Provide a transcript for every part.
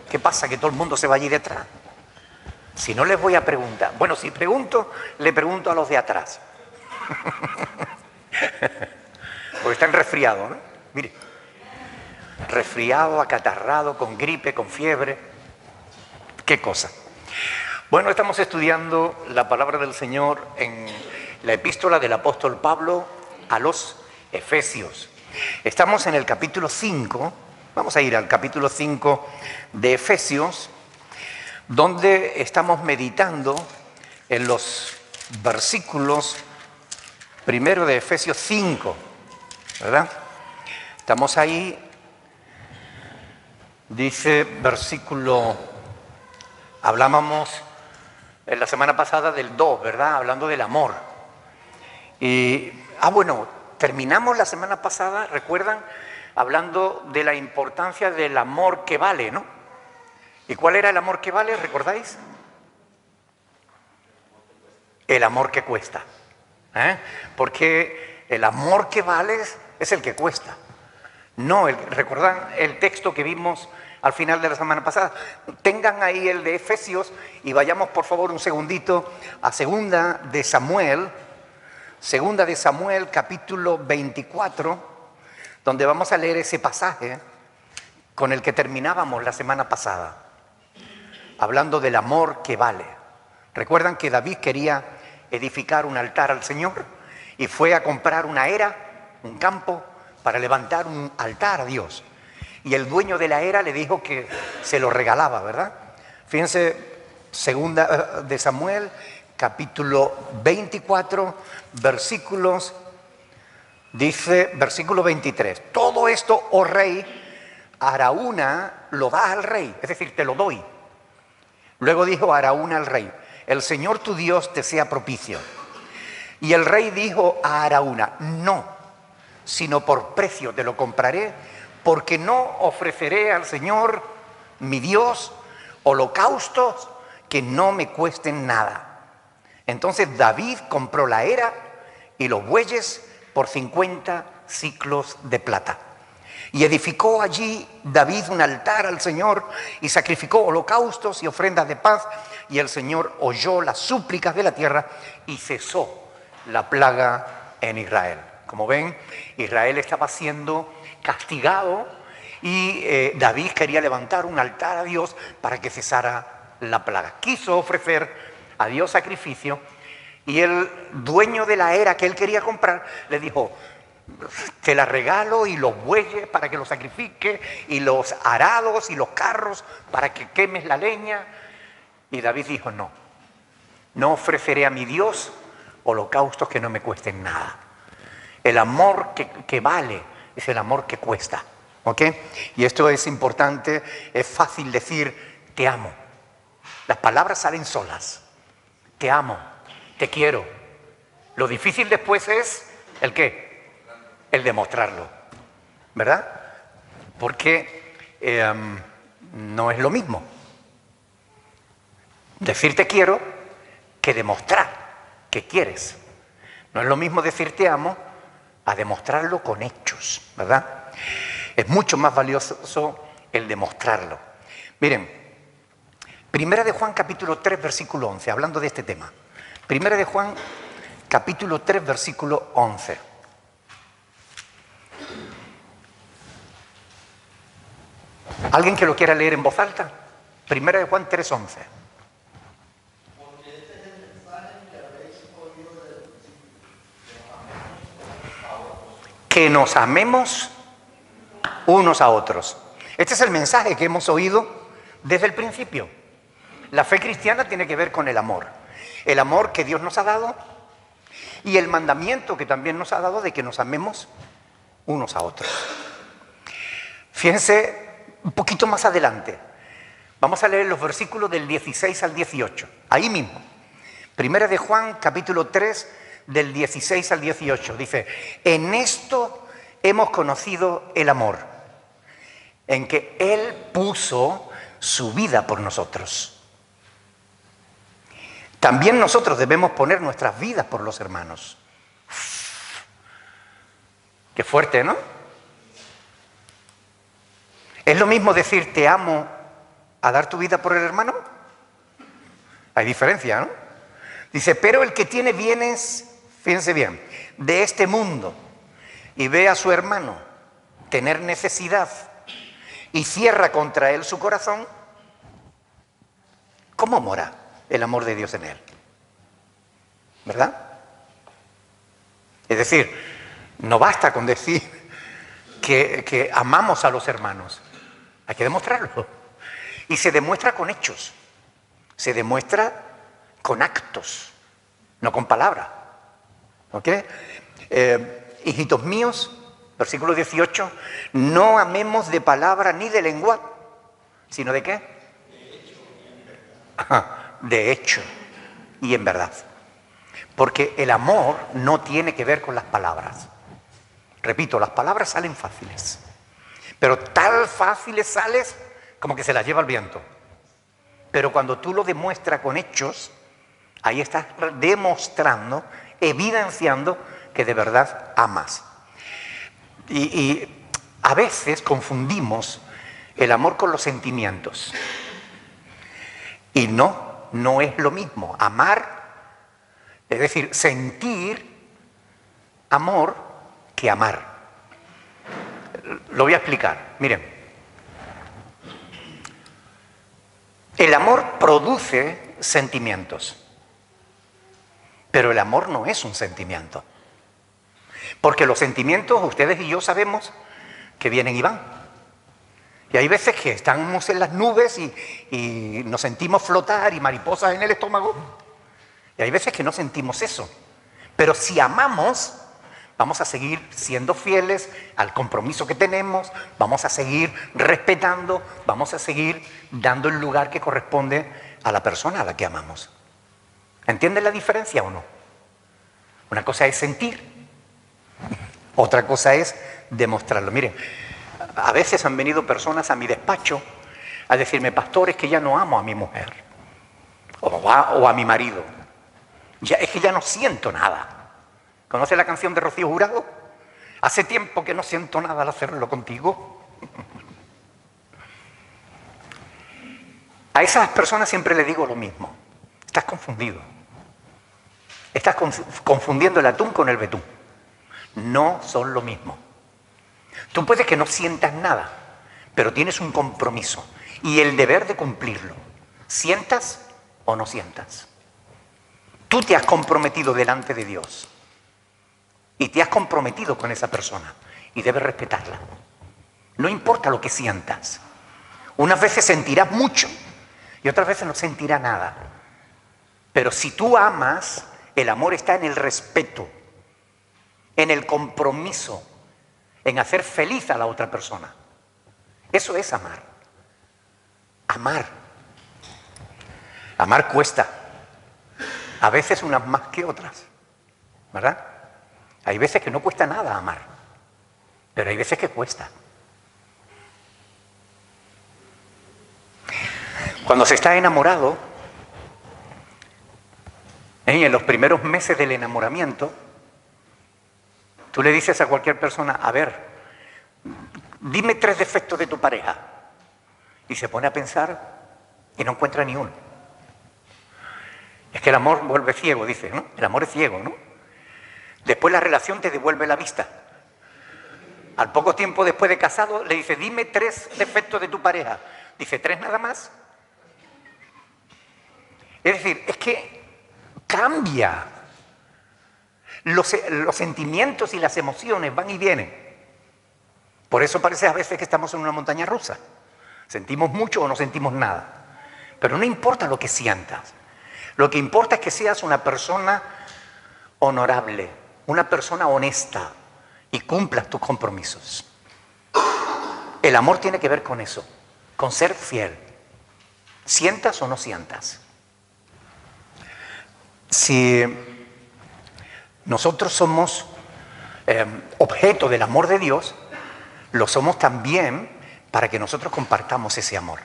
¿Qué pasa? ¿Que todo el mundo se va allí detrás? Si no les voy a preguntar. Bueno, si pregunto, le pregunto a los de atrás. Porque están resfriados, ¿no? Mire, resfriado, acatarrado, con gripe, con fiebre. ¿Qué cosa? Bueno, estamos estudiando la palabra del Señor en la epístola del apóstol Pablo a los Efesios. Estamos en el capítulo 5, vamos a ir al capítulo 5 de Efesios, donde estamos meditando en los versículos primero de Efesios 5, ¿verdad? Estamos ahí, dice versículo, hablábamos en la semana pasada del 2, ¿verdad? Hablando del amor. Y, bueno, terminamos la semana pasada, ¿recuerdan? Hablando de la importancia del amor que vale, ¿no? ¿Y cuál era el amor que vale? ¿Recordáis? El amor que cuesta. Porque el amor que vale es el que cuesta. No, ¿recuerdan el texto que vimos al final de la semana pasada? Tengan ahí el de Efesios y vayamos por favor un segundito a Segunda de Samuel capítulo 24, donde vamos a leer ese pasaje con el que terminábamos la semana pasada, hablando del amor que vale. ¿Recuerdan que David quería edificar un altar al Señor y fue a comprar una era, un campo, para levantar un altar a Dios? Y el dueño de la era le dijo que se lo regalaba, ¿verdad? Fíjense, Segunda de Samuel, capítulo 24, versículos, dice, versículo 23. Todo esto, oh rey, Araúna lo da al rey, es decir, te lo doy. Luego dijo Araúna al rey, el Señor tu Dios te sea propicio. Y el rey dijo a Araúna, no, sino por precio te lo compraré, porque no ofreceré al Señor, mi Dios, holocaustos que no me cuesten nada. Entonces David compró la era y los bueyes por 50 siclos de plata. Y edificó allí David un altar al Señor y sacrificó holocaustos y ofrendas de paz. Y el Señor oyó las súplicas de la tierra y cesó la plaga en Israel. Como ven, Israel estaba siendo castigado y David quería levantar un altar a Dios para que cesara la plaga. Quiso ofrecer a Dios sacrificio y el dueño de la era que él quería comprar le dijo, te la regalo y los bueyes para que los sacrifique y los arados y los carros para que quemes la leña. Y David dijo, no, no ofreceré a mi Dios holocaustos que no me cuesten nada. El amor que vale es el amor que cuesta, ¿ok? Y esto es importante, es fácil decir, te amo. Las palabras salen solas. Te amo, te quiero. Lo difícil después es, ¿el qué? El demostrarlo, ¿verdad? Porque no es lo mismo decir te quiero que demostrar que quieres. No es lo mismo decir te amo a demostrarlo con hechos, ¿verdad? Es mucho más valioso el demostrarlo. Miren, Primera de Juan capítulo 3 versículo 11, hablando de este tema. Primera de Juan capítulo 3 versículo 11. ¿Alguien que lo quiera leer en voz alta? Primera de Juan 3, 11. Que nos amemos unos a otros. Este es el mensaje que hemos oído desde el principio. La fe cristiana tiene que ver con el amor que Dios nos ha dado y el mandamiento que también nos ha dado de que nos amemos unos a otros. Fíjense un poquito más adelante, vamos a leer los versículos del 16 al 18, ahí mismo. Primera de Juan capítulo 3 del 16 al 18, dice, en esto hemos conocido el amor, en que Él puso su vida por nosotros. También nosotros debemos poner nuestras vidas por los hermanos. Qué fuerte, ¿no? Es lo mismo decir te amo a dar tu vida por el hermano? Hay diferencia, ¿no? Dice, pero el que tiene bienes, fíjense bien, de este mundo y ve a su hermano tener necesidad y cierra contra él su corazón, ¿cómo mora el amor de Dios en él? ¿Verdad? Es decir, no basta con decir que amamos a los hermanos, hay que demostrarlo. Y se demuestra con hechos, se demuestra con actos, no con palabras. ¿Ok? Hijitos míos, versículo 18, no amemos de palabra ni de lengua, sino de qué? De hecho y en verdad. Porque el amor no tiene que ver con las palabras. Repito, las palabras salen fáciles, pero tan fáciles sales como que se las lleva el viento. Pero cuando tú lo demuestras con hechos, ahí estás demostrando, evidenciando que de verdad amas. Y a veces confundimos el amor con los sentimientos. Y no es lo mismo. Amar, es decir, sentir amor que amar. Lo voy a explicar. Miren. El amor produce sentimientos, pero el amor no es un sentimiento. Porque los sentimientos, ustedes y yo sabemos que vienen y van. Y hay veces que estamos en las nubes y nos sentimos flotar y mariposas en el estómago. Y hay veces que no sentimos eso. Pero si amamos, vamos a seguir siendo fieles al compromiso que tenemos, vamos a seguir respetando, vamos a seguir dando el lugar que corresponde a la persona a la que amamos. ¿Entienden la diferencia o no? Una cosa es sentir, otra cosa es demostrarlo. Miren, a veces han venido personas a mi despacho a decirme, pastor, es que ya no amo a mi mujer o a mi marido. Es que ya no siento nada. ¿Conoce la canción de Rocío Jurado? Hace tiempo que no siento nada al hacerlo contigo. A esas personas siempre les digo lo mismo. Estás confundido. Estás confundiendo el atún con el betún. No son lo mismo. Tú puedes que no sientas nada, pero tienes un compromiso y el deber de cumplirlo. ¿Sientas o no sientas? Tú te has comprometido delante de Dios. Y te has comprometido con esa persona y debes respetarla. No importa lo que sientas. Unas veces sentirás mucho y otras veces no sentirás nada. Pero si tú amas, el amor está en el respeto, en el compromiso, en hacer feliz a la otra persona. Eso es amar. Amar. Amar cuesta. A veces unas más que otras. ¿Verdad? Hay veces que no cuesta nada amar, pero hay veces que cuesta. Cuando se está enamorado, en los primeros meses del enamoramiento, tú le dices a cualquier persona, a ver, dime 3 defectos de tu pareja. Y se pone a pensar y no encuentra ni uno. Es que el amor vuelve ciego, dice, ¿no? El amor es ciego, ¿no? Después la relación te devuelve la vista. Al poco tiempo después de casado le dice, dime 3 defectos de tu pareja. Dice, 3 nada más. Es decir, es que cambia. Los sentimientos y las emociones van y vienen. Por eso parece a veces que estamos en una montaña rusa. Sentimos mucho o no sentimos nada. Pero no importa lo que sientas. Lo que importa es que seas una persona honorable, una persona honesta y cumplas tus compromisos. El amor tiene que ver con eso, con ser fiel. Sientas o no sientas. Si nosotros somos objeto del amor de Dios, lo somos también para que nosotros compartamos ese amor.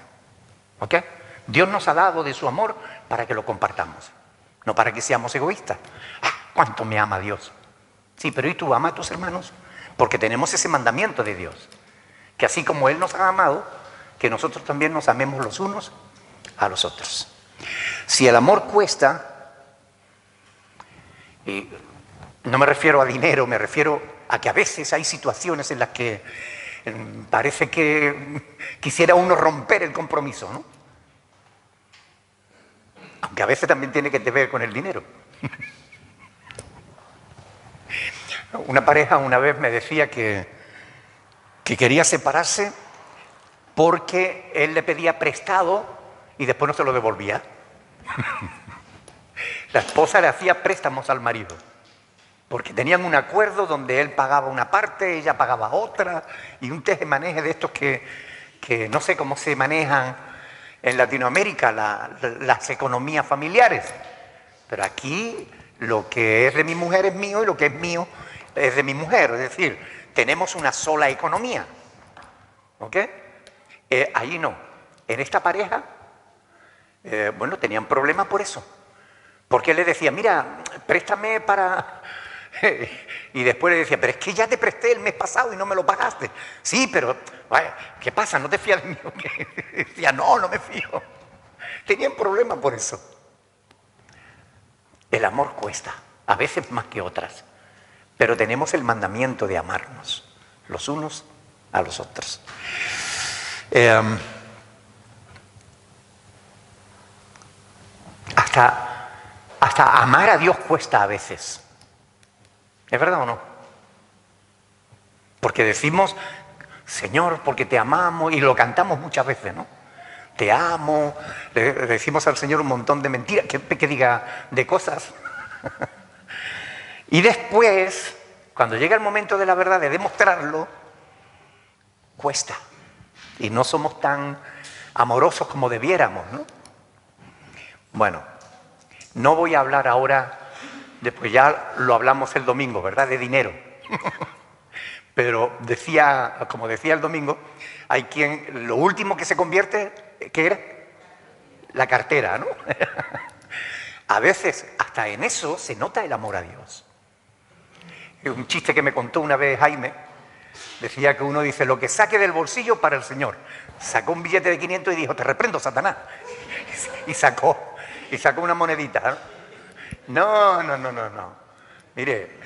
¿Ok? Dios nos ha dado de su amor para que lo compartamos, no para que seamos egoístas. ¡Ah, cuánto me ama Dios! Sí, pero ¿y tú amas a tus hermanos? Porque tenemos ese mandamiento de Dios, que así como Él nos ha amado, que nosotros también nos amemos los unos a los otros. Si el amor cuesta, y no me refiero a dinero, me refiero a que a veces hay situaciones en las que parece que quisiera uno romper el compromiso, ¿no? Aunque a veces también tiene que ver con el dinero. Una pareja una vez me decía que quería separarse porque él le pedía prestado y después no se lo devolvía. La esposa le hacía préstamos al marido, porque tenían un acuerdo donde él pagaba una parte, ella pagaba otra, y un tejemaneje de estos que no sé cómo se manejan en Latinoamérica las economías familiares. Pero aquí lo que es de mi mujer es mío y lo que es mío es de mi mujer. Es decir, tenemos una sola economía. ¿Ok? Allí no. En esta pareja, bueno, tenían problemas por eso. Porque él le decía, mira, préstame para... Y después le decía, pero es que ya te presté el mes pasado y no me lo pagaste. Sí, pero, vaya, ¿qué pasa? ¿No te fías de mí? Decía, no me fío. Tenían problemas por eso. El amor cuesta, a veces más que otras. Pero tenemos el mandamiento de amarnos los unos a los otros. Hasta amar a Dios cuesta a veces. ¿Es verdad o no? Porque decimos, Señor, porque te amamos, y lo cantamos muchas veces, ¿no? Te amo, le decimos al Señor un montón de mentiras, que diga de cosas. Y después, cuando llega el momento de la verdad, de demostrarlo, cuesta. Y no somos tan amorosos como debiéramos, ¿no? Bueno, no voy a hablar ahora, después ya lo hablamos el domingo, ¿verdad? De dinero. Pero como decía el domingo, hay quien, lo último que se convierte, ¿qué era? La cartera, ¿no? A veces, hasta en eso, se nota el amor a Dios. Un chiste que me contó una vez Jaime, decía que uno dice, lo que saque del bolsillo para el Señor. Sacó un billete de 500 y dijo, te reprendo, Satanás. Y sacó una monedita. No. Mire,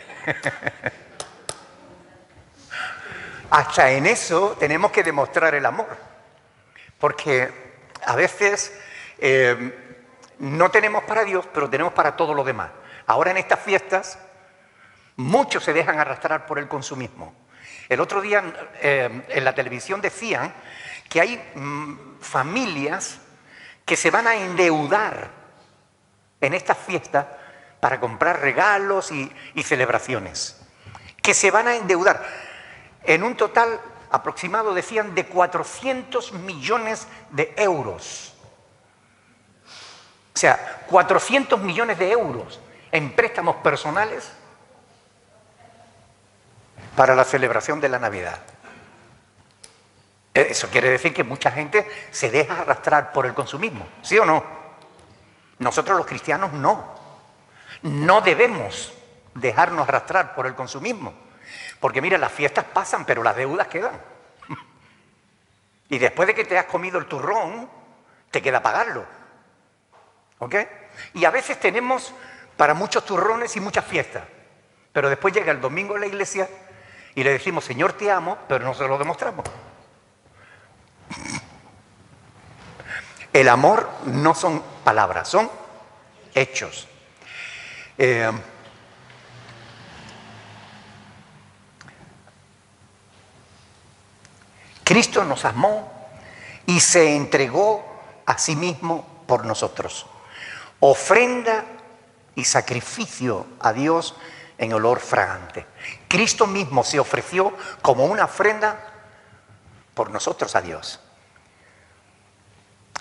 hasta en eso tenemos que demostrar el amor. Porque a veces no tenemos para Dios, pero tenemos para todo lo demás. Ahora en estas fiestas, muchos se dejan arrastrar por el consumismo. El otro día en la televisión decían que hay familias que se van a endeudar en estas fiestas para comprar regalos y celebraciones. Que se van a endeudar en un total aproximado, decían, de 400 millones de euros. O sea, 400 millones de euros en préstamos personales para la celebración de la Navidad. Eso quiere decir que mucha gente se deja arrastrar por el consumismo, ¿sí o no? Nosotros los cristianos no. No debemos dejarnos arrastrar por el consumismo. Porque mira, las fiestas pasan, pero las deudas quedan. Y después de que te has comido el turrón, te queda pagarlo. ¿Ok? Y a veces tenemos para muchos turrones y muchas fiestas. Pero después llega el domingo a la iglesia y le decimos, Señor, te amo, pero no se lo demostramos. El amor no son palabras, son hechos. Cristo nos amó y se entregó a sí mismo por nosotros. Ofrenda y sacrificio a Dios en olor fragante. Cristo mismo se ofreció como una ofrenda por nosotros a Dios.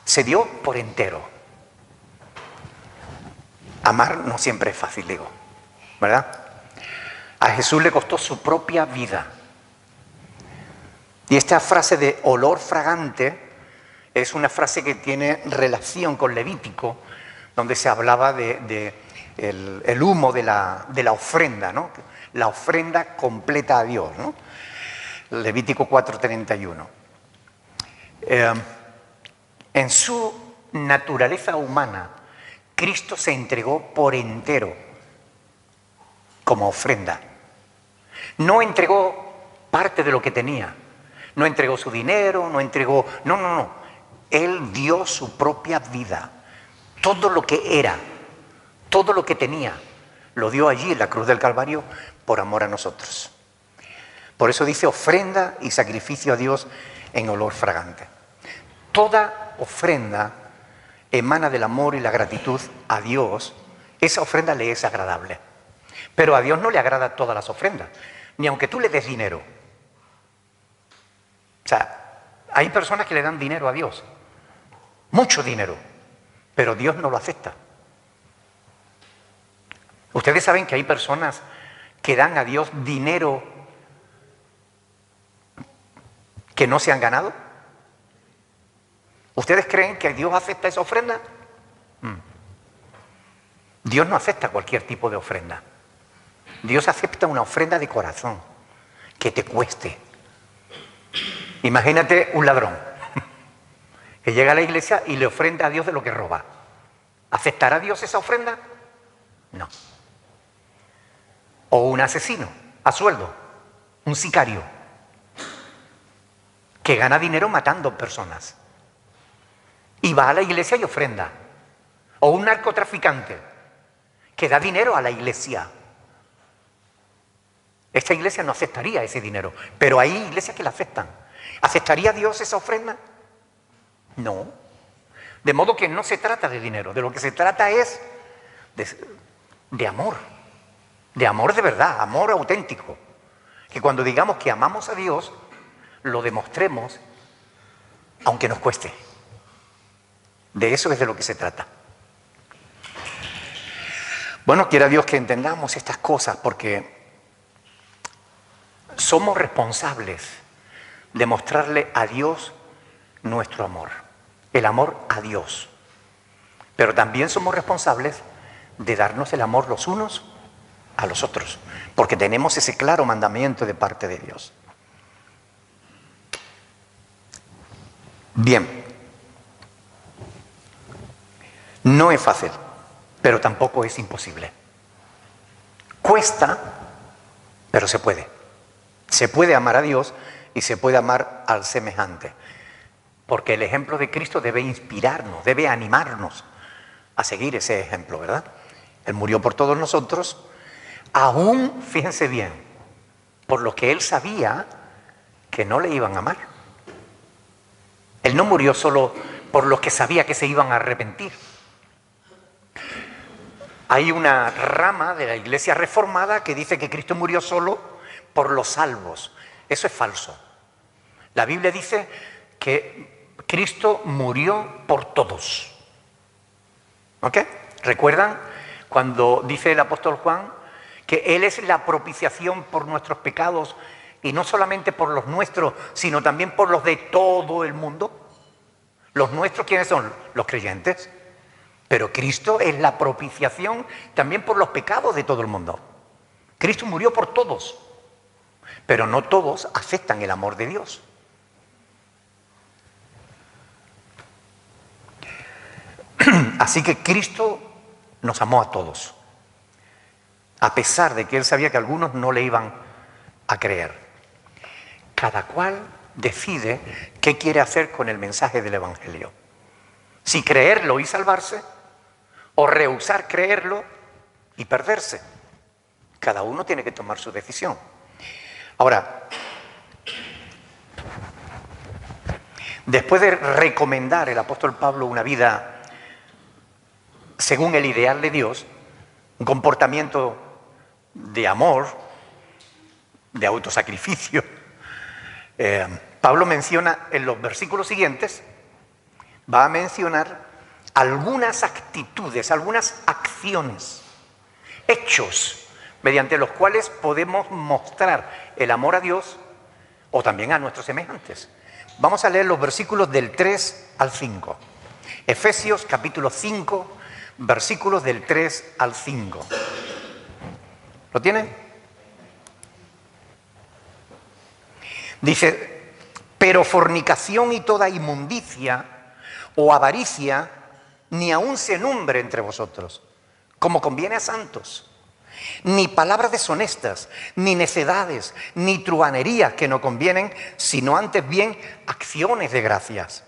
Se dio por entero. Amar no siempre es fácil, digo, ¿verdad? A Jesús le costó su propia vida. Y esta frase de olor fragante es una frase que tiene relación con Levítico, donde se hablaba el humo de la ofrenda, ¿no? La ofrenda completa a Dios, ¿no? Levítico 4:31. Eh, en su naturaleza humana, Cristo se entregó por entero como ofrenda. No entregó parte de lo que tenía, no entregó su dinero, no entregó... No. Él dio su propia vida. Todo lo que era, todo lo que tenía, lo dio allí en la cruz del Calvario por amor a nosotros. Por eso dice ofrenda y sacrificio a Dios en olor fragante. Toda ofrenda emana del amor y la gratitud a Dios. Esa ofrenda le es agradable. Pero a Dios no le agrada todas las ofrendas, ni aunque tú le des dinero. O sea, hay personas que le dan dinero a Dios, mucho dinero, pero Dios no lo acepta. Ustedes saben que hay personas que dan a Dios dinero que no se han ganado. ¿Ustedes creen que Dios acepta esa ofrenda? Dios no acepta cualquier tipo de ofrenda. Dios acepta una ofrenda de corazón, que te cueste. Imagínate un ladrón que llega a la iglesia y le ofrenda a Dios de lo que roba. ¿Aceptará Dios esa ofrenda? No. O un asesino a sueldo, un sicario, que gana dinero matando personas y va a la iglesia y ofrenda. O un narcotraficante que da dinero a la iglesia. Esta iglesia no aceptaría ese dinero, pero hay iglesias que la aceptan. ¿Aceptaría Dios esa ofrenda? No. De modo que no se trata de dinero, de lo que se trata es de amor. De amor de verdad, amor auténtico. Que cuando digamos que amamos a Dios, lo demostremos aunque nos cueste. De eso es de lo que se trata. Bueno, quiera Dios que entendamos estas cosas porque somos responsables de mostrarle a Dios nuestro amor, el amor a Dios. Pero también somos responsables de darnos el amor los unos a los otros, porque tenemos ese claro mandamiento de parte de Dios. Bien, no es fácil, pero tampoco es imposible. Cuesta, pero se puede. Se puede amar a Dios y se puede amar al semejante. Porque el ejemplo de Cristo debe inspirarnos, debe animarnos a seguir ese ejemplo, ¿verdad? Él murió por todos nosotros, aún, fíjense bien, por lo que Él sabía que no le iban a amar. Él no murió solo por los que sabía que se iban a arrepentir. Hay una rama de la Iglesia Reformada que dice que Cristo murió solo por los salvos. Eso es falso. La Biblia dice que Cristo murió por todos. ¿Ok? ¿Recuerdan cuando dice el apóstol Juan que Él es la propiciación por nuestros pecados y no solamente por los nuestros, sino también por los de todo el mundo? ¿Los nuestros quiénes son? Los creyentes. Pero Cristo es la propiciación también por los pecados de todo el mundo. Cristo murió por todos, pero no todos aceptan el amor de Dios. Así que Cristo nos amó a todos, a pesar de que Él sabía que algunos no le iban a creer. Cada cual decide qué quiere hacer con el mensaje del Evangelio. Si creerlo y salvarse, o rehusar creerlo y perderse. Cada uno tiene que tomar su decisión. Ahora, después de recomendar el apóstol Pablo una vida según el ideal de Dios, un comportamiento de amor, de autosacrificio, Pablo menciona en los versículos siguientes, va a mencionar algunas actitudes, algunas acciones, hechos, mediante los cuales podemos mostrar el amor a Dios o también a nuestros semejantes. Vamos a leer los versículos del 3 al 5. Efesios capítulo 5, versículos del 3 al 5. ¿Lo tienen? Dice, Pero fornicación y toda inmundicia o avaricia ni aun se nombre entre vosotros, como conviene a santos. Ni palabras deshonestas, ni necedades, ni truhanerías que no convienen, sino antes bien acciones de gracias.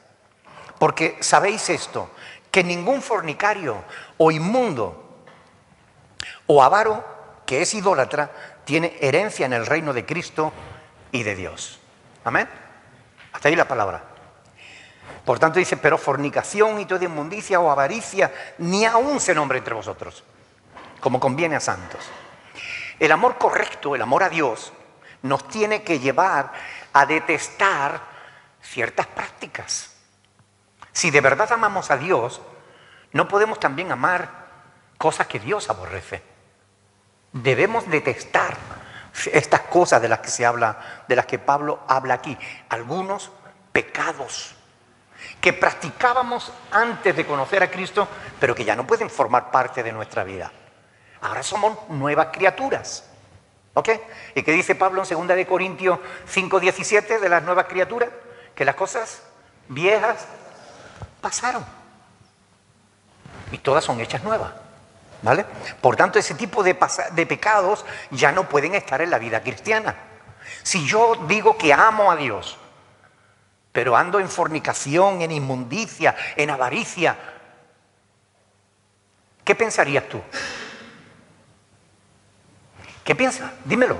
Porque sabéis esto, que ningún fornicario o inmundo o avaro que es idólatra tiene herencia en el reino de Cristo y de Dios. Amén. Hasta ahí la palabra. Por tanto dice, pero fornicación y toda inmundicia o avaricia ni aún se nombre entre vosotros, como conviene a santos. El amor correcto, el amor a Dios, nos tiene que llevar a detestar ciertas prácticas. Si de verdad amamos a Dios, no podemos también amar cosas que Dios aborrece. Debemos detestar estas cosas de las que se habla, de las que Pablo habla aquí. Algunos pecados que practicábamos antes de conocer a Cristo, pero que ya no pueden formar parte de nuestra vida. Ahora somos nuevas criaturas. ¿Ok? ¿Y qué dice Pablo en 2 Corintios 5:17 de las nuevas criaturas? Que las cosas viejas pasaron y todas son hechas nuevas. ¿Vale? Por tanto, ese tipo de pecados ya no pueden estar en la vida cristiana. Si yo digo que amo a Dios, pero ando en fornicación, en inmundicia, en avaricia, ¿qué pensarías tú? ¿Qué piensas? Dímelo.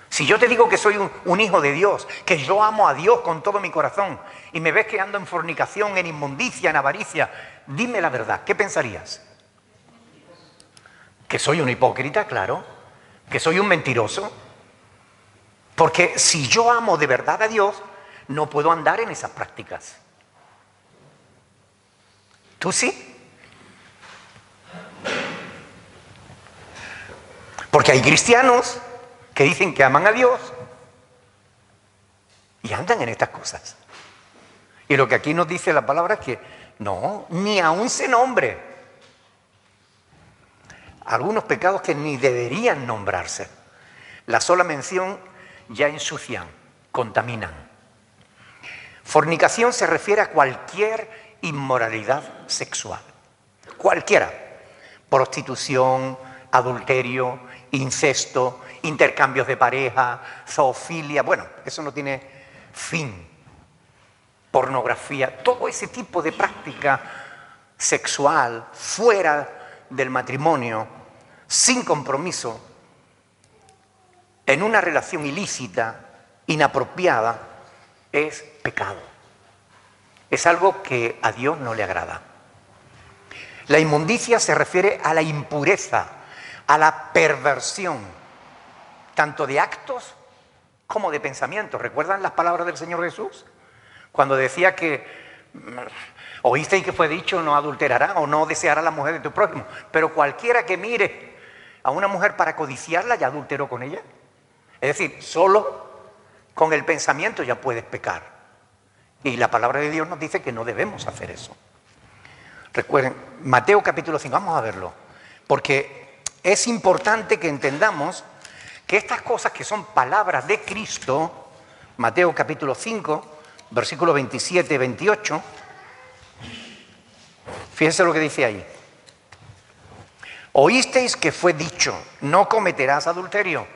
Si yo te digo que soy un hijo de Dios, que yo amo a Dios con todo mi corazón, y me ves que ando en fornicación, en inmundicia, en avaricia, dime la verdad, ¿qué pensarías? Que soy un hipócrita, claro, que soy un mentiroso. Porque si yo amo de verdad a Dios, no puedo andar en esas prácticas. ¿Tú sí? Porque hay cristianos que dicen que aman a Dios y andan en estas cosas. Y lo que aquí nos dice la palabra es que no, ni aún se nombre. Algunos pecados que ni deberían nombrarse. La sola mención ya ensucian, contaminan. Fornicación se refiere a cualquier inmoralidad sexual. Cualquiera. Prostitución, adulterio, incesto, intercambios de pareja, zoofilia. Bueno, eso no tiene fin. Pornografía, todo ese tipo de práctica sexual fuera del matrimonio, sin compromiso, en una relación ilícita, inapropiada, es pecado. Es algo que a Dios no le agrada. La inmundicia se refiere a la impureza, a la perversión, tanto de actos como de pensamientos. ¿Recuerdan las palabras del Señor Jesús? Cuando decía que oísteis que fue dicho, no adulterarás o no desearás la mujer de tu prójimo. Pero cualquiera que mire a una mujer para codiciarla, ya adulteró con ella. Es decir, solo con el pensamiento ya puedes pecar. Y la palabra de Dios nos dice que no debemos hacer eso. Recuerden, Mateo capítulo 5, vamos a verlo. Porque es importante que entendamos que estas cosas que son palabras de Cristo, Mateo capítulo 5, versículos 27 y 28, fíjense lo que dice ahí. Oísteis que fue dicho, no cometerás adulterio.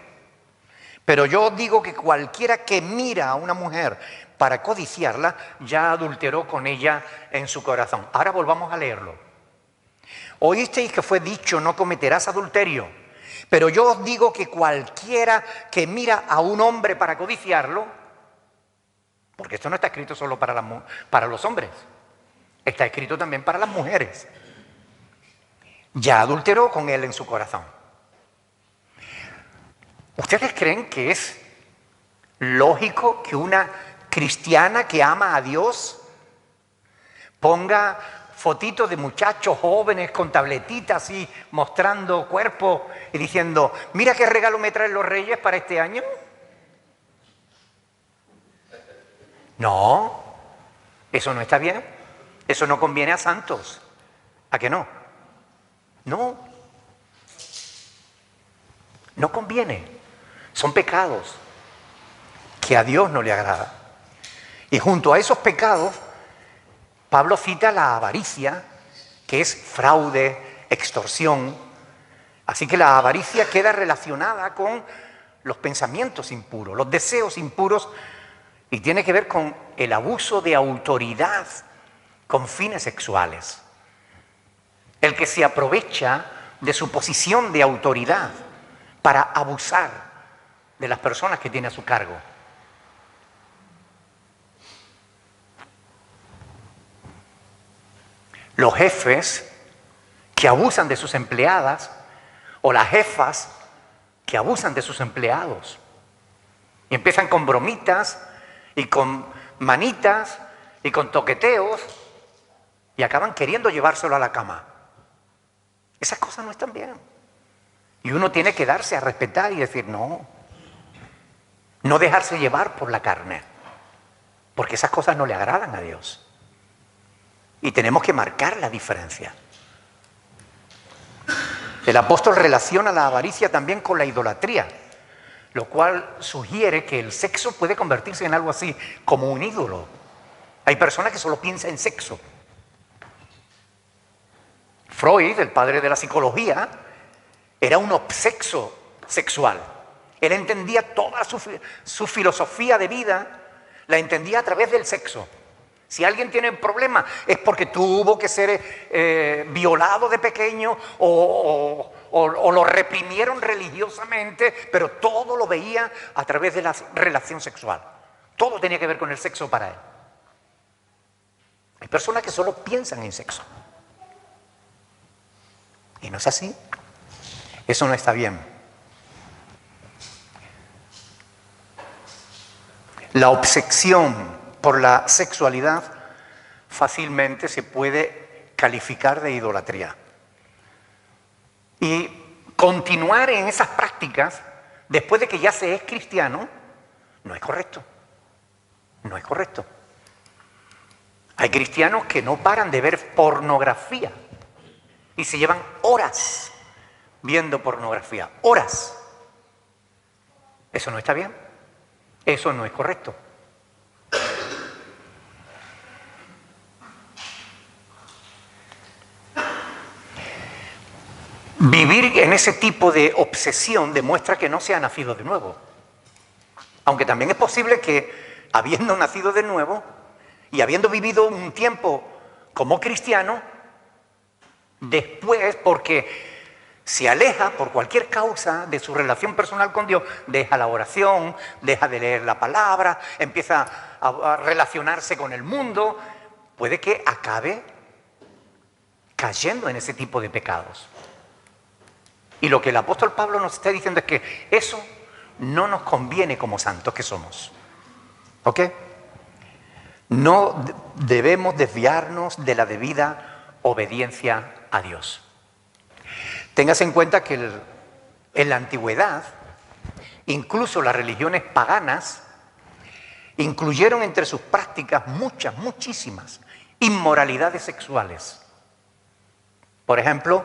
Pero yo os digo que cualquiera que mira a una mujer para codiciarla, ya adulteró con ella en su corazón. Ahora volvamos a leerlo. Oísteis que fue dicho, no cometerás adulterio. Pero yo os digo que cualquiera que mira a un hombre para codiciarlo, porque esto no está escrito solo para los hombres, está escrito también para las mujeres, ya adulteró con él en su corazón. ¿Ustedes creen que es lógico que una cristiana que ama a Dios ponga fotitos de muchachos jóvenes con tabletitas así mostrando cuerpo y diciendo, mira qué regalo me traen los reyes para este año? No, eso no está bien, eso no conviene a santos. ¿A qué no? No, no conviene. Son pecados que a Dios no le agrada. Y junto a esos pecados, Pablo cita la avaricia, que es fraude, extorsión. Así que la avaricia queda relacionada con los pensamientos impuros, los deseos impuros, y tiene que ver con el abuso de autoridad con fines sexuales. El que se aprovecha de su posición de autoridad para abusar de las personas que tiene a su cargo. Los jefes que abusan de sus empleadas o las jefas que abusan de sus empleados. Y empiezan con bromitas y con manitas y con toqueteos y acaban queriendo llevárselo a la cama. Esas cosas no están bien. Y uno tiene que darse a respetar y decir no. No dejarse llevar por la carne. Porque esas cosas no le agradan a Dios. Y tenemos que marcar la diferencia. El apóstol relaciona la avaricia también con la idolatría, lo cual sugiere que el sexo puede convertirse en algo así como un ídolo. Hay personas que solo piensan en sexo. Freud, el padre de la psicología, era un obsexo sexual. Él entendía toda su filosofía de vida, la entendía a través del sexo. Si alguien tiene un problema es porque tuvo que ser violado de pequeño o lo reprimieron religiosamente, pero todo lo veía a través de la relación sexual. Todo tenía que ver con el sexo para él. Hay personas que solo piensan en sexo. Y no es así. Eso no está bien. La obsesión por la sexualidad fácilmente se puede calificar de idolatría. Y continuar en esas prácticas después de que ya se es cristiano no es correcto. No es correcto. Hay cristianos que no paran de ver pornografía y se llevan horas viendo pornografía. Horas. Eso no está bien. Eso no es correcto. Vivir en ese tipo de obsesión demuestra que no se ha nacido de nuevo. Aunque también es posible que, habiendo nacido de nuevo y habiendo vivido un tiempo como cristiano, después, porque se aleja por cualquier causa de su relación personal con Dios, deja la oración, deja de leer la palabra, empieza a relacionarse con el mundo, puede que acabe cayendo en ese tipo de pecados. Y lo que el apóstol Pablo nos está diciendo es que eso no nos conviene como santos que somos. ¿Ok? No debemos desviarnos de la debida obediencia a Dios. Téngase en cuenta que en la antigüedad, incluso las religiones paganas incluyeron entre sus prácticas muchísimas inmoralidades sexuales. Por ejemplo,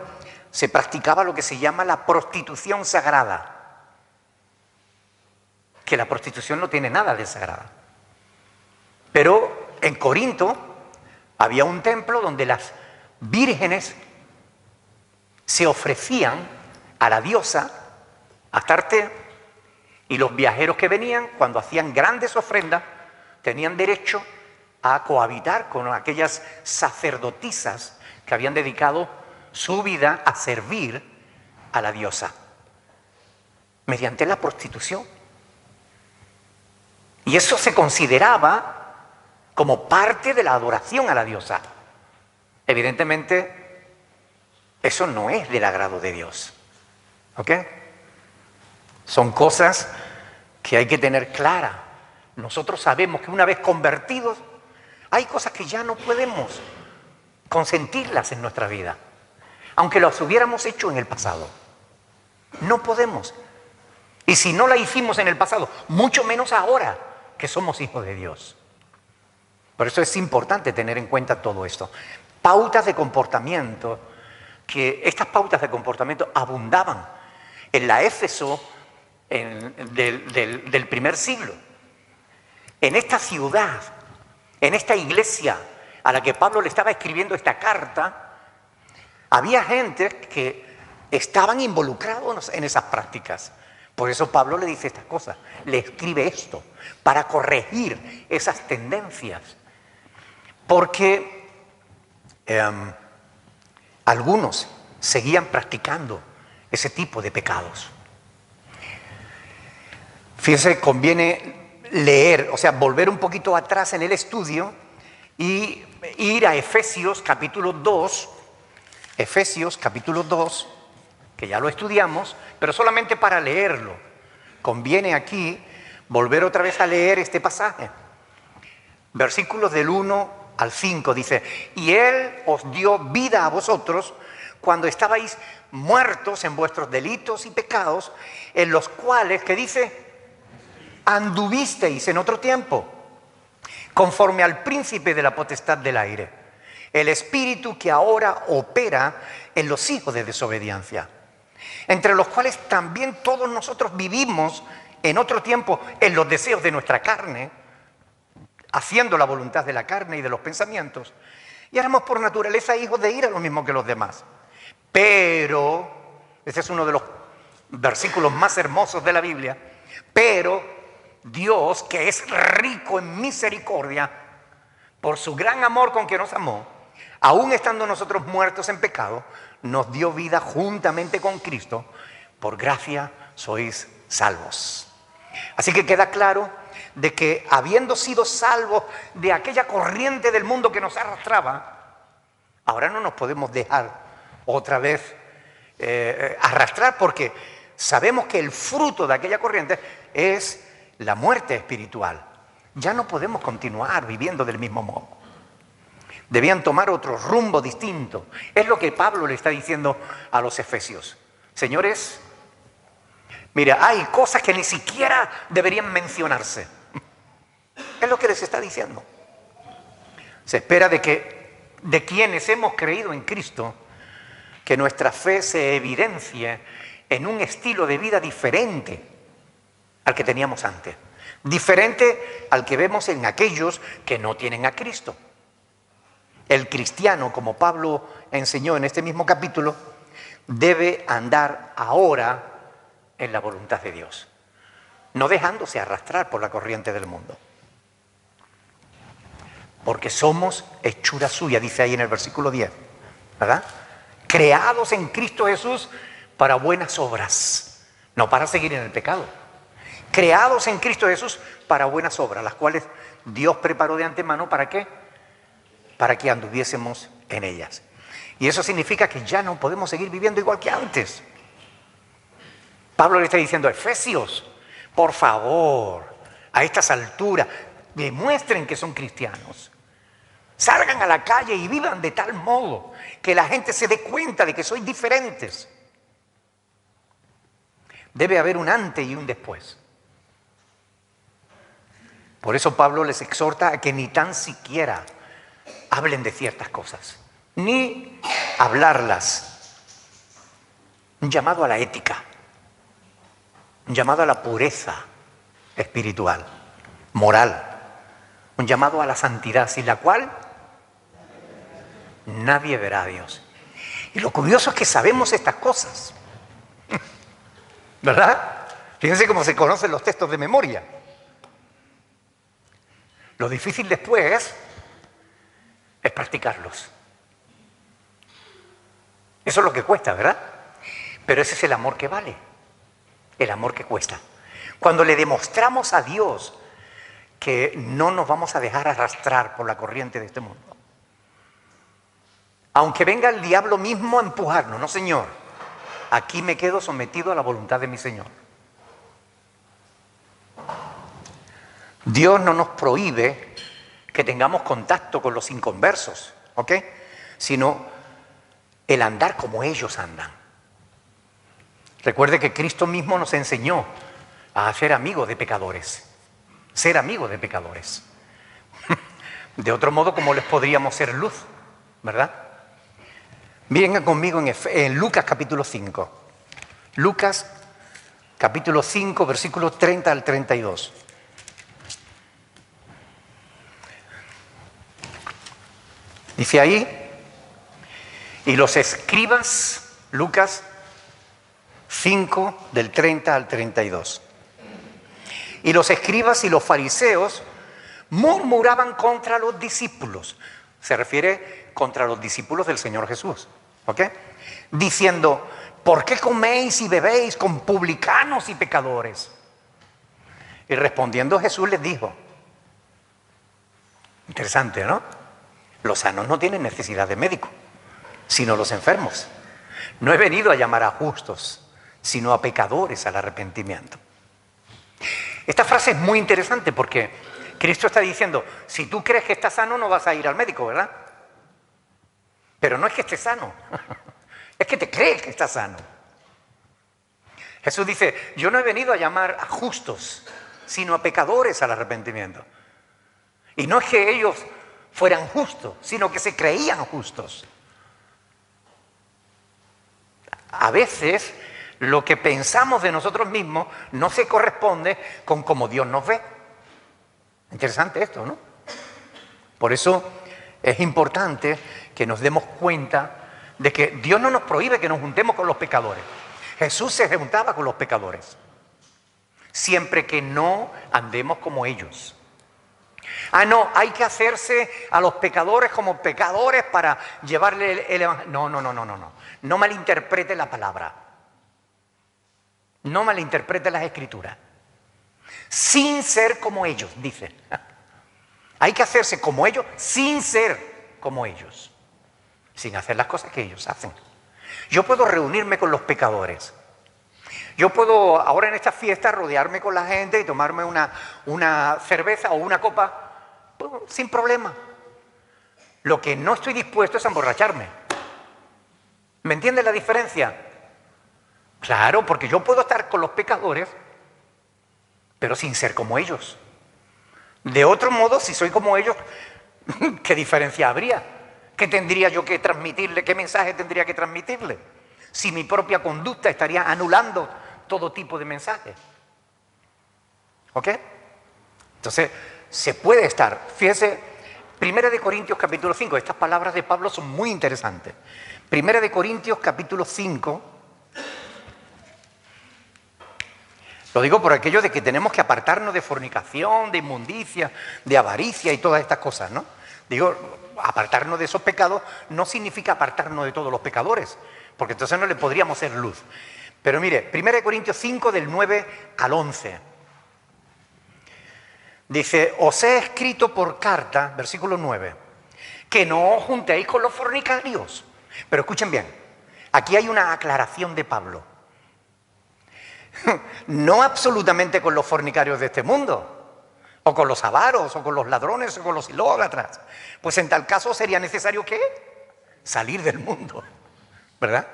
se practicaba lo que se llama la prostitución sagrada, que la prostitución no tiene nada de sagrada. Pero en Corinto había un templo donde las vírgenes se ofrecían a la diosa Astarte, y los viajeros que venían, cuando hacían grandes ofrendas, tenían derecho a cohabitar con aquellas sacerdotisas que habían dedicado su vida a servir a la diosa mediante la prostitución. Y eso se consideraba como parte de la adoración a la diosa. Evidentemente, eso no es del agrado de Dios. ¿Ok? Son cosas que hay que tener claras. Nosotros sabemos que una vez convertidos, hay cosas que ya no podemos consentirlas en nuestra vida, aunque las hubiéramos hecho en el pasado. No podemos. Y si no la hicimos en el pasado, mucho menos ahora que somos hijos de Dios. Por eso es importante tener en cuenta todo esto. Pautas de comportamiento, que estas pautas de comportamiento abundaban en la Éfeso del primer siglo. En esta ciudad En esta iglesia a la que Pablo le estaba escribiendo esta carta, había gente que estaban involucrados en esas prácticas. Por eso Pablo le dice estas cosas, le escribe esto, para corregir esas tendencias. Porque algunos seguían practicando ese tipo de pecados. Fíjense, conviene leer, o sea, volver un poquito atrás en el estudio y ir a Efesios capítulo 2, Efesios capítulo 2, que ya lo estudiamos, pero solamente para leerlo. Conviene aquí volver otra vez a leer este pasaje. Versículos del 1 al 5 dice, y Él os dio vida a vosotros cuando estabais muertos en vuestros delitos y pecados, en los cuales, ¿qué dice? Anduvisteis en otro tiempo, conforme al príncipe de la potestad del aire, el espíritu que ahora opera en los hijos de desobediencia, entre los cuales también todos nosotros vivimos en otro tiempo en los deseos de nuestra carne, haciendo la voluntad de la carne y de los pensamientos, y éramos por naturaleza hijos de ira, lo mismo que los demás. Pero, ese es uno de los versículos más hermosos de la Biblia, pero Dios, que es rico en misericordia, por su gran amor con que nos amó, aún estando nosotros muertos en pecado, nos dio vida juntamente con Cristo. Por gracia sois salvos. Así que queda claro de que habiendo sido salvos de aquella corriente del mundo que nos arrastraba, ahora no nos podemos dejar otra vez arrastrar, porque sabemos que el fruto de aquella corriente es la muerte espiritual. Ya no podemos continuar viviendo del mismo modo. Debían tomar otro rumbo distinto. Es lo que Pablo le está diciendo a los efesios. Señores, mira, hay cosas que ni siquiera deberían mencionarse. Es lo que les está diciendo. Se espera de quienes hemos creído en Cristo, que nuestra fe se evidencie en un estilo de vida diferente al que teníamos antes, diferente al que vemos en aquellos que no tienen a Cristo. El cristiano, como Pablo enseñó en este mismo capítulo, debe andar ahora en la voluntad de Dios, no dejándose arrastrar por la corriente del mundo. Porque somos hechura suya, dice ahí en el versículo 10, ¿verdad? Creados en Cristo Jesús para buenas obras, no para seguir en el pecado. Creados en Cristo Jesús para buenas obras, las cuales Dios preparó de antemano, ¿para qué? Para que anduviésemos en ellas. Y eso significa que ya no podemos seguir viviendo igual que antes. Pablo le está diciendo a Efesios, por favor, a estas alturas, demuestren que son cristianos. Salgan a la calle y vivan de tal modo que la gente se dé cuenta de que sois diferentes. Debe haber un antes y un después. Por eso Pablo les exhorta a que ni tan siquiera hablen de ciertas cosas, ni hablarlas. Un llamado a la ética, un llamado a la pureza espiritual, moral, un llamado a la santidad, sin la cual nadie verá a Dios. Y lo curioso es que sabemos estas cosas, ¿verdad? Fíjense cómo se conocen los textos de memoria. Lo difícil después es practicarlos. Eso es lo que cuesta, ¿verdad? Pero ese es el amor que vale, el amor que cuesta. Cuando le demostramos a Dios que no nos vamos a dejar arrastrar por la corriente de este mundo. Aunque venga el diablo mismo a empujarnos, no, Señor, aquí me quedo sometido a la voluntad de mi Señor. Dios no nos prohíbe que tengamos contacto con los inconversos, ¿ok? Sino el andar como ellos andan. Recuerde que Cristo mismo nos enseñó a ser amigos de pecadores, ser amigos de pecadores. De otro modo, ¿cómo les podríamos ser luz? ¿Verdad? Miren conmigo en Lucas capítulo 5. Lucas capítulo 5, versículos 30 al 32. Dice ahí, y los escribas, Lucas 5, del 30 al 32. Y los escribas y los fariseos murmuraban contra los discípulos. Se refiere contra los discípulos del Señor Jesús. ¿Ok? Diciendo, ¿por qué coméis y bebéis con publicanos y pecadores? Y respondiendo Jesús les dijo, interesante, ¿no? Los sanos no tienen necesidad de médico, sino los enfermos. No he venido a llamar a justos, sino a pecadores al arrepentimiento. Esta frase es muy interesante porque Cristo está diciendo, si tú crees que estás sano no vas a ir al médico, ¿verdad? Pero no es que estés sano, es que te crees que estás sano. Jesús dice, yo no he venido a llamar a justos, sino a pecadores al arrepentimiento. Y no es que ellos fueran justos, sino que se creían justos. A veces lo que pensamos de nosotros mismos no se corresponde con cómo Dios nos ve. Interesante esto, ¿no? Por eso es importante que nos demos cuenta de que Dios no nos prohíbe que nos juntemos con los pecadores. Jesús se juntaba con los pecadores, siempre que no andemos como ellos. Ah, no, hay que hacerse a los pecadores como pecadores para llevarle el evangelio. No. No malinterprete la palabra. No malinterprete las escrituras. Sin ser como ellos, dice. Hay que hacerse como ellos sin ser como ellos. Sin hacer las cosas que ellos hacen. Yo puedo reunirme con los pecadores. Yo puedo ahora en esta fiesta rodearme con la gente y tomarme una cerveza o una copa sin problema. Lo que no estoy dispuesto es a emborracharme. ¿Me entiende la diferencia? Claro, porque yo puedo estar con los pecadores, pero sin ser como ellos. De otro modo, si soy como ellos, ¿qué diferencia habría? ¿Qué tendría yo que transmitirle? ¿Qué mensaje tendría que transmitirle? Si mi propia conducta estaría anulando todo tipo de mensaje. ¿Ok? Entonces, se puede estar. Fíjese, 1 Corintios capítulo 5, estas palabras de Pablo son muy interesantes. 1 Corintios capítulo 5, lo digo por aquello de que tenemos que apartarnos de fornicación, de inmundicia, de avaricia y todas estas cosas, ¿no? Digo, apartarnos de esos pecados no significa apartarnos de todos los pecadores, porque entonces no le podríamos hacer luz. Pero mire, 1 Corintios 5 del 9 al 11. Dice, os he escrito por carta, versículo 9, que no os juntéis con los fornicarios. Pero escuchen bien, aquí hay una aclaración de Pablo. No absolutamente con los fornicarios de este mundo, o con los avaros, o con los ladrones, o con los idólatras. Pues en tal caso sería necesario, ¿qué? Salir del mundo, ¿verdad?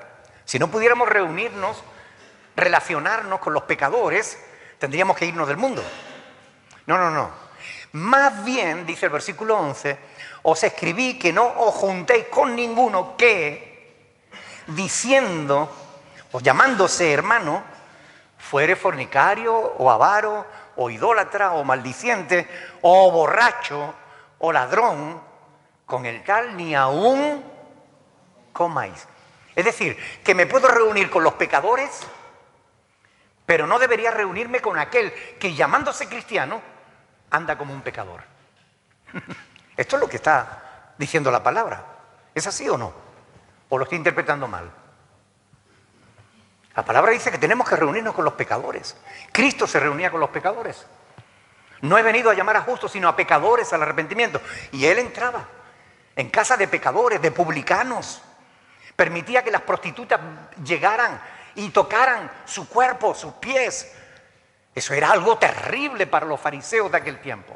Si no pudiéramos reunirnos, relacionarnos con los pecadores, tendríamos que irnos del mundo. No. Más bien, dice el versículo 11, os escribí que no os juntéis con ninguno que, diciendo, o llamándose hermano, fuere fornicario, o avaro, o idólatra, o maldiciente, o borracho, o ladrón, con el tal ni aún comáis. Es decir, que me puedo reunir con los pecadores, pero no debería reunirme con aquel que llamándose cristiano anda como un pecador. Esto es lo que está diciendo la palabra. ¿Es así o no? ¿O lo estoy interpretando mal? La palabra dice que tenemos que reunirnos con los pecadores. Cristo se reunía con los pecadores. No he venido a llamar a justos, sino a pecadores al arrepentimiento. Y Él entraba en casa de pecadores, de publicanos. Permitía que las prostitutas llegaran y tocaran su cuerpo, sus pies. Eso era algo terrible para los fariseos de aquel tiempo.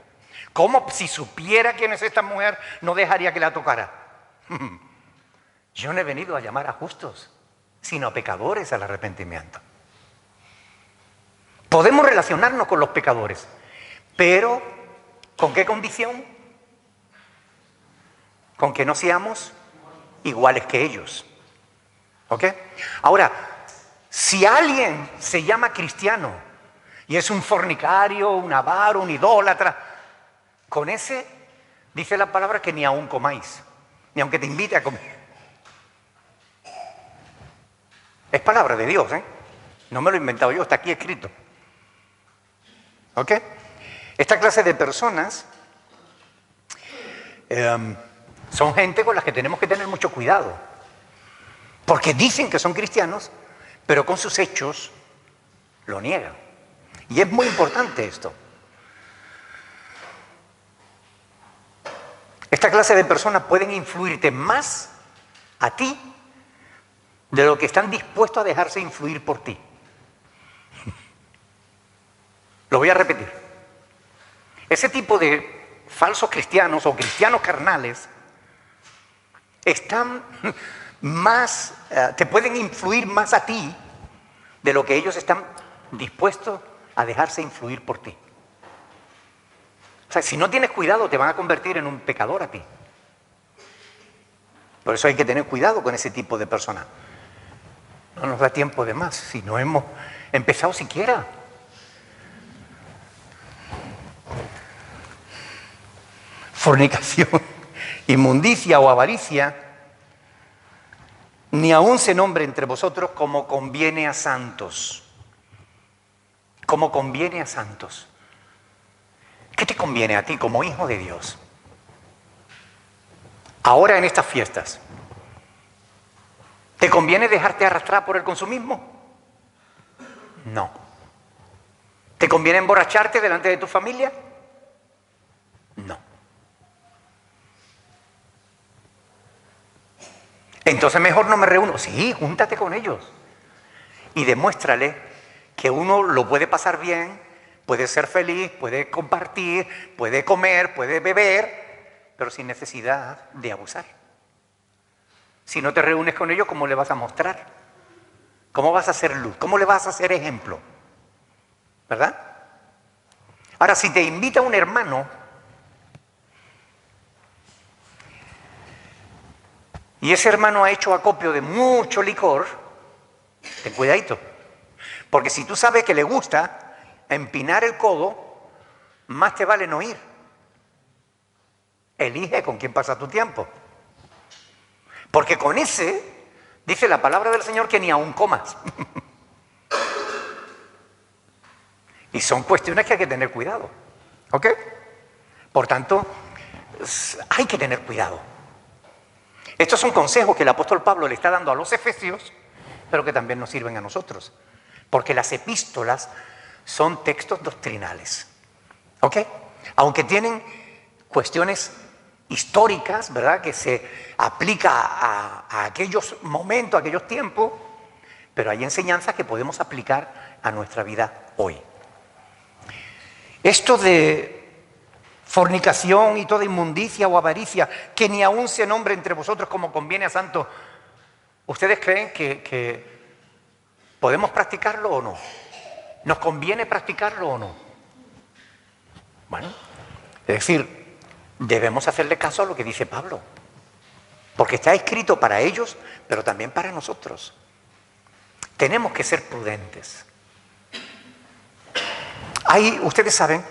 ¿Cómo si supiera quién es esta mujer no dejaría que la tocara? Yo no he venido a llamar a justos, sino a pecadores al arrepentimiento. Podemos relacionarnos con los pecadores, pero ¿con qué condición? Con que no seamos iguales que ellos. ¿Ok? Ahora, si alguien se llama cristiano y es un fornicario, un avaro, un idólatra, con ese dice la palabra que ni aún comáis. ni aunque te invite a comer. Es palabra de Dios, ¿eh? No me lo he inventado yo, está aquí escrito. ¿Ok? Esta clase de personas son gente con las que tenemos que tener mucho cuidado. Porque dicen que son cristianos, pero con sus hechos lo niegan. Y es muy importante esto. Esta clase de personas pueden influirte más a ti de lo que están dispuestos a dejarse influir por ti. Lo voy a repetir. Ese tipo de falsos cristianos o cristianos carnales están más, te pueden influir más a ti de lo que ellos están dispuestos a dejarse influir por ti. O sea, si no tienes cuidado, te van a convertir en un pecador a ti. Por eso hay que tener cuidado con ese tipo de personas. No nos da tiempo de más, si no hemos empezado siquiera. Fornicación, inmundicia o avaricia, ni aun se nombre entre vosotros como conviene a santos. Como conviene a santos. ¿Qué te conviene a ti como hijo de Dios? Ahora en estas fiestas, ¿te conviene dejarte arrastrar por el consumismo? No. ¿Te conviene emborracharte delante de tu familia? No. Entonces mejor no me reúno. Sí, júntate con ellos y demuéstrale que uno lo puede pasar bien, puede ser feliz, puede compartir, puede comer, puede beber, pero sin necesidad de abusar. Si no te reúnes con ellos, ¿cómo le vas a mostrar? ¿Cómo vas a hacer luz? ¿Cómo le vas a hacer ejemplo? ¿Verdad? Ahora, si te invita un hermano y ese hermano ha hecho acopio de mucho licor, ten cuidadito. Porque si tú sabes que le gusta empinar el codo, más te vale no ir. Elige con quién pasa tu tiempo. Porque con ese, dice la palabra del Señor, que ni aún comas. Y son cuestiones que hay que tener cuidado. ¿Ok? Por tanto, hay que tener cuidado. Estos son consejos que el apóstol Pablo le está dando a los efesios, pero que también nos sirven a nosotros. Porque las epístolas son textos doctrinales. ¿Ok? Aunque tienen cuestiones históricas, ¿verdad?, que se aplica a aquellos momentos, a aquellos tiempos, pero hay enseñanzas que podemos aplicar a nuestra vida hoy. Esto de fornicación y toda inmundicia o avaricia, que ni aún se nombre entre vosotros como conviene a santos, ¿ustedes creen que podemos practicarlo o no? ¿Nos conviene practicarlo o no? Bueno, es decir, debemos hacerle caso a lo que dice Pablo, porque está escrito para ellos, pero también para nosotros. Tenemos que ser prudentes. Ustedes saben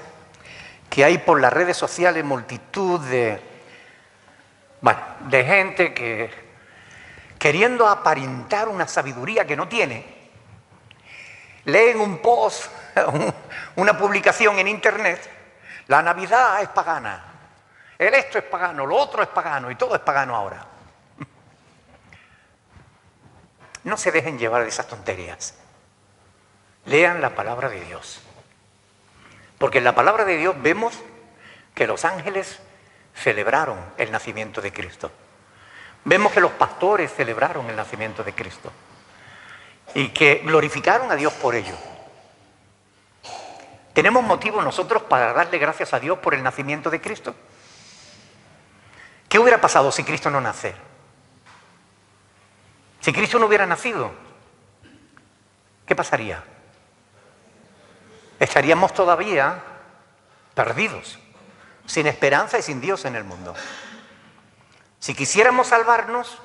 que hay por las redes sociales multitud de gente que, queriendo aparentar una sabiduría que no tiene, leen un post, una publicación en internet: la Navidad es pagana, el esto es pagano, lo otro es pagano y todo es pagano ahora. No se dejen llevar de esas tonterías. Lean la palabra de Dios. Porque en la palabra de Dios vemos que los ángeles celebraron el nacimiento de Cristo. Vemos que los pastores celebraron el nacimiento de Cristo y que glorificaron a Dios por ello. ¿Tenemos motivo nosotros para darle gracias a Dios por el nacimiento de Cristo? ¿Qué hubiera pasado si Cristo no nace? Si Cristo no hubiera nacido, ¿qué pasaría? Estaríamos todavía perdidos, sin esperanza y sin Dios en el mundo. Si quisiéramos salvarnos,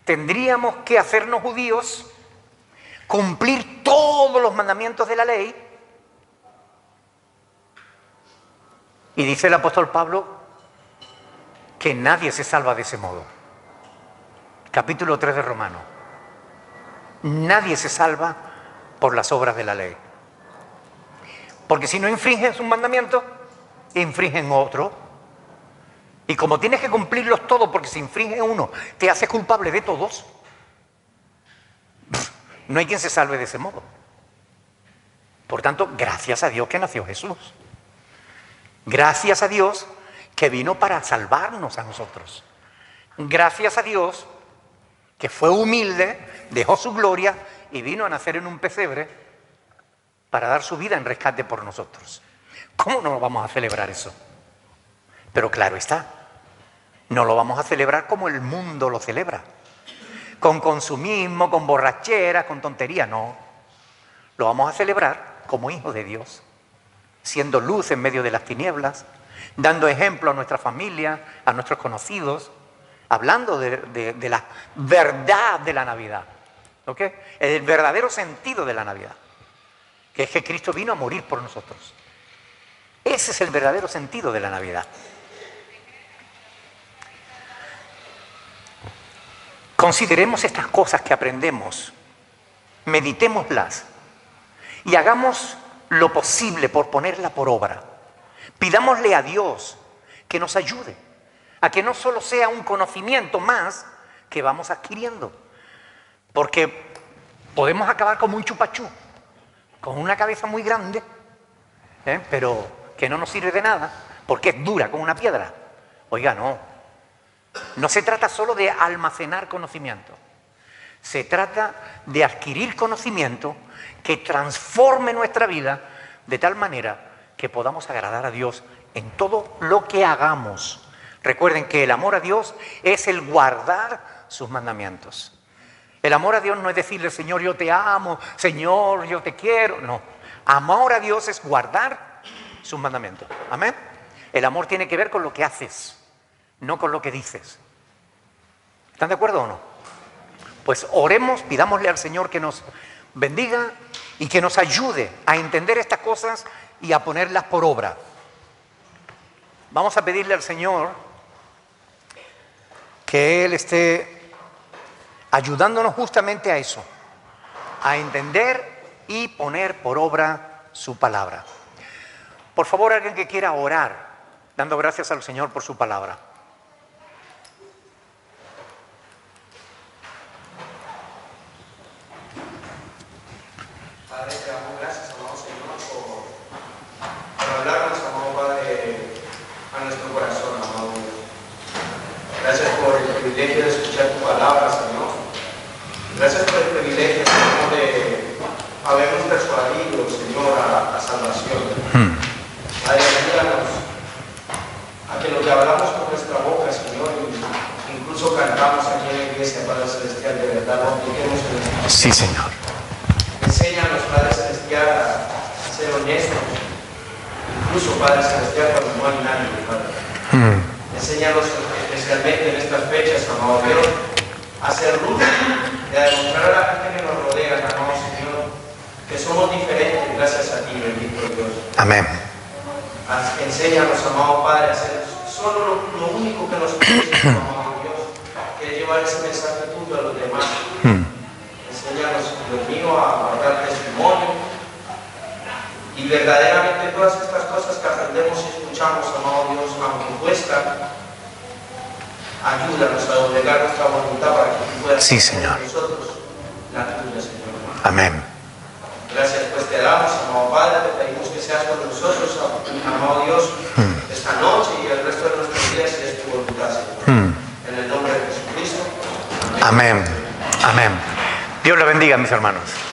tendríamos que hacernos judíos, cumplir todos los mandamientos de la ley. Y dice el apóstol Pablo que nadie se salva de ese modo. Capítulo 3 de Romanos. Nadie se salva por las obras de la ley. Porque si no infringes un mandamiento, infringen otro. Y como tienes que cumplirlos todos, porque si infringes uno, te haces culpable de todos, no hay quien se salve de ese modo. Por tanto, gracias a Dios que nació Jesús. Gracias a Dios que vino para salvarnos a nosotros. Gracias a Dios que fue humilde, dejó su gloria y vino a nacer en un pesebre para dar su vida en rescate por nosotros. ¿Cómo no vamos a celebrar eso? Pero claro está, no lo vamos a celebrar como el mundo lo celebra. Con consumismo, con borrachera, con tontería, no. Lo vamos a celebrar como hijos de Dios, siendo luz en medio de las tinieblas, dando ejemplo a nuestra familia, a nuestros conocidos, hablando de la verdad de la Navidad, ¿ok? El verdadero sentido de la Navidad, que es que Cristo vino a morir por nosotros. Ese es el verdadero sentido de la Navidad. Consideremos estas cosas que aprendemos, meditémoslas y hagamos lo posible por ponerla por obra. Pidámosle a Dios que nos ayude a que no solo sea un conocimiento más que vamos adquiriendo, porque podemos acabar como un chupachú, con una cabeza muy grande, pero que no nos sirve de nada, porque es dura como una piedra. Oiga, no se trata solo de almacenar conocimiento, se trata de adquirir conocimiento que transforme nuestra vida de tal manera que podamos agradar a Dios en todo lo que hagamos. Recuerden que el amor a Dios es el guardar sus mandamientos. El amor a Dios no es decirle, Señor, yo te amo, Señor, yo te quiero. No, amor a Dios es guardar sus mandamientos. Amén. El amor tiene que ver con lo que haces, no con lo que dices. ¿Están de acuerdo o no? Pues oremos, pidámosle al Señor que nos bendiga y que nos ayude a entender estas cosas y a ponerlas por obra. Vamos a pedirle al Señor que Él esté ayudándonos justamente a eso, a entender y poner por obra su palabra. Por favor, alguien que quiera orar, dando gracias al Señor por su palabra. Padre, te damos gracias, amado Señor, por hablarnos, amado Padre, a nuestro corazón, amado Dios. Gracias por el privilegio de escuchar tu palabra, Señor. Gracias por el privilegio, Señor, de habernos persuadido, Señor, a salvación. Padre, ayúdanos a que lo que hablamos con nuestra boca, Señor, incluso cantamos aquí en la iglesia, Padre Celestial, de verdad lo apliquemos en nuestra vida. Sí, Señor. Enséñanos, Padre Celestial, a ser honestos, incluso, Padre Celestial, cuando no hay nadie, Padre. Enséñanos especialmente en estas fechas, amado Dios, a ser luz y a demostrar a la gente que nos rodea, amado Señor, que somos diferentes gracias a ti, bendito Dios. Amén. Enséñanos, amado Padre, a hacer solo lo único que nos pides, amado Dios, que es llevar ese mensaje tuyo a los demás. Enséñanos, Dios mío, a guardar testimonio y verdaderamente todas estas cosas que aprendemos y escuchamos, amado Dios, aunque cuesta, ayúdanos a doblegar nuestra voluntad para que tú puedas hacer en nosotros la tuya, Señor. Amén. Gracias pues te damos, amado Padre, te pedimos que seas con nosotros, amado Dios, esta noche y el resto de nuestros días, si es tu voluntad, Señor. En el nombre de Jesucristo. Amén. Amén. Dios le bendiga, mis hermanos.